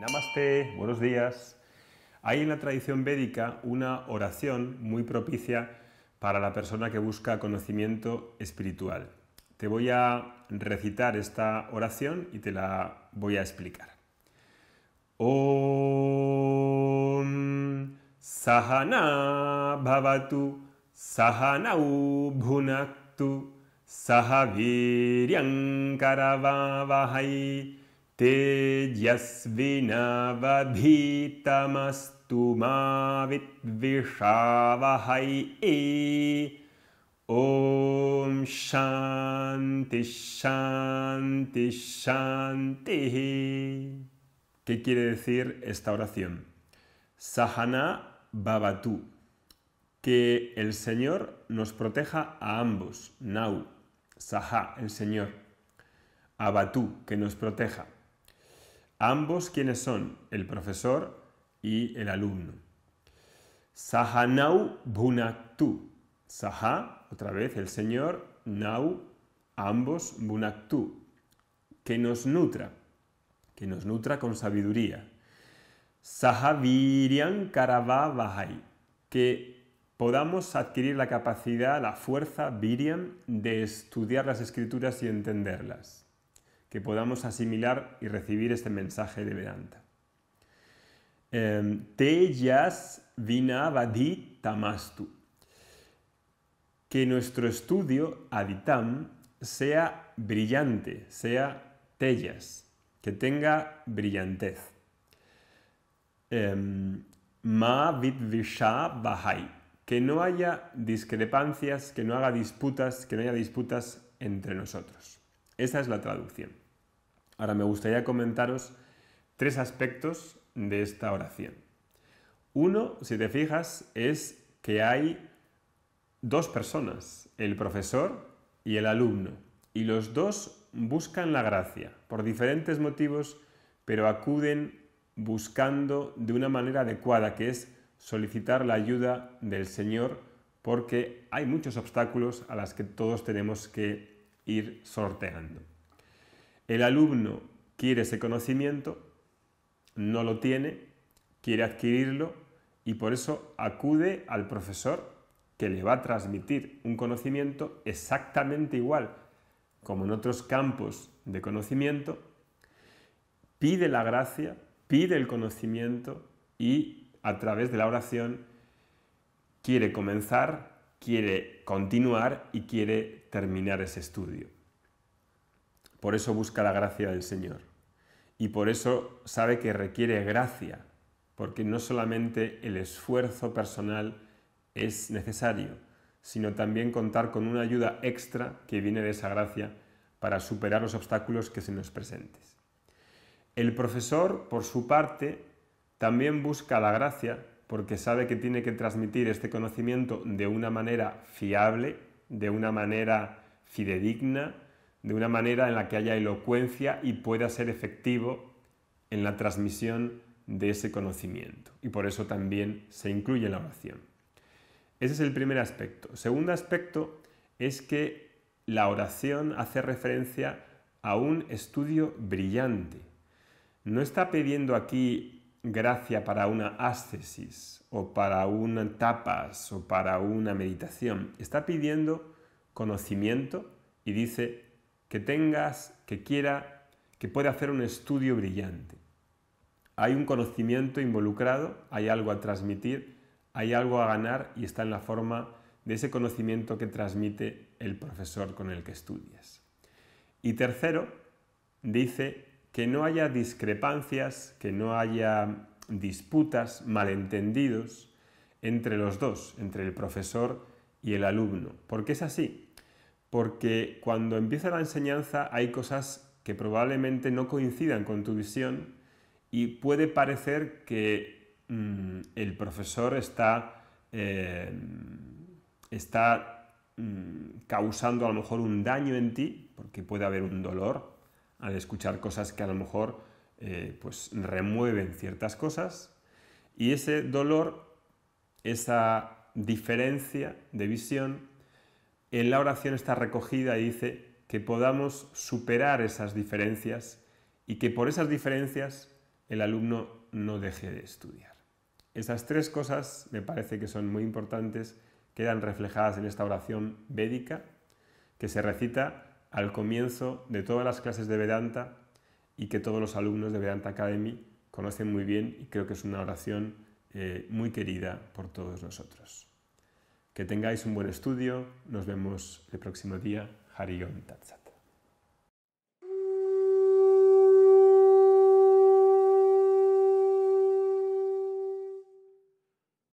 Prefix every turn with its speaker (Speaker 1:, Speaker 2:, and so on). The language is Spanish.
Speaker 1: Namaste, buenos días. Hay en la tradición védica una oración muy propicia para la persona que busca conocimiento espiritual. Te voy a recitar esta oración y te la voy a explicar. Om Sahana Bhavatu Sahanau Bhunaktu Sahaviryam Karavavahai Tejasvinavadhitamastu ma vidvishavahai. Om Shanti Shanti Shanti. ¿Qué quiere decir esta oración? Sahana Bhavatu. Que el Señor nos proteja a ambos. Nau, Saha, el Señor. Abatu, que nos proteja. Ambos, ¿quiénes son? El profesor y el alumno. Sahanau Bhunaktu. Saha, otra vez, el Señor. Nau, ambos, Bhunaktu. Que nos nutra con sabiduría. Sahaviryam Karavavahai. Que podamos adquirir la capacidad, la fuerza, Viryam, de estudiar las Escrituras y entenderlas. Que podamos asimilar y recibir este mensaje de Vedanta. Tejasvinavadhitamastu. Que nuestro estudio, aditam, sea brillante, sea tejas, que tenga brillantez. Ma vidvishavahai. Que no haya discrepancias, que no haya disputas entre nosotros. Esa es la traducción. Ahora me gustaría comentaros 3 aspectos de esta oración. Uno, si te fijas, es que hay 2 personas, el profesor y el alumno, y los 2 buscan la gracia por diferentes motivos, pero acuden buscando de una manera adecuada, que es solicitar la ayuda del Señor, porque hay muchos obstáculos a los que todos tenemos que ir sorteando. El alumno quiere ese conocimiento, no lo tiene, quiere adquirirlo y por eso acude al profesor, que le va a transmitir un conocimiento exactamente igual como en otros campos de conocimiento, pide la gracia, pide el conocimiento y a través de la oración quiere comenzar, quiere continuar y quiere terminar ese estudio. Por eso busca la gracia del Señor. Y por eso sabe que requiere gracia, porque no solamente el esfuerzo personal es necesario, sino también contar con una ayuda extra que viene de esa gracia para superar los obstáculos que se nos presenten. El profesor, por su parte, también busca la gracia porque sabe que tiene que transmitir este conocimiento de una manera fiable, de una manera fidedigna, de una manera en la que haya elocuencia y pueda ser efectivo en la transmisión de ese conocimiento. Y por eso también se incluye en la oración. Ese es el primer aspecto. Segundo aspecto es que la oración hace referencia a un estudio brillante. No está pidiendo aquí gracia para una ascesis o para un tapas o para una meditación. Está pidiendo conocimiento y dice que tengas, que quiera, que pueda hacer un estudio brillante. Hay un conocimiento involucrado, hay algo a transmitir, hay algo a ganar y está en la forma de ese conocimiento que transmite el profesor con el que estudias. Y tercero, dice que no haya discrepancias, que no haya disputas, malentendidos entre los dos, entre el profesor y el alumno. ¿Por qué es así? Porque cuando empieza la enseñanza hay cosas que probablemente no coincidan con tu visión y puede parecer que el profesor está causando a lo mejor un daño en ti, porque puede haber un dolor al escuchar cosas que a lo mejor pues remueven ciertas cosas, y ese dolor, esa diferencia de visión, en la oración está recogida y dice que podamos superar esas diferencias y que por esas diferencias el alumno no deje de estudiar. Esas tres cosas me parece que son muy importantes, quedan reflejadas en esta oración védica que se recita al comienzo de todas las clases de Vedanta y que todos los alumnos de Vedanta Academy conocen muy bien, y creo que es una oración muy querida por todos nosotros. Que tengáis un buen estudio, nos vemos el próximo día. Hari Om Tat Sat.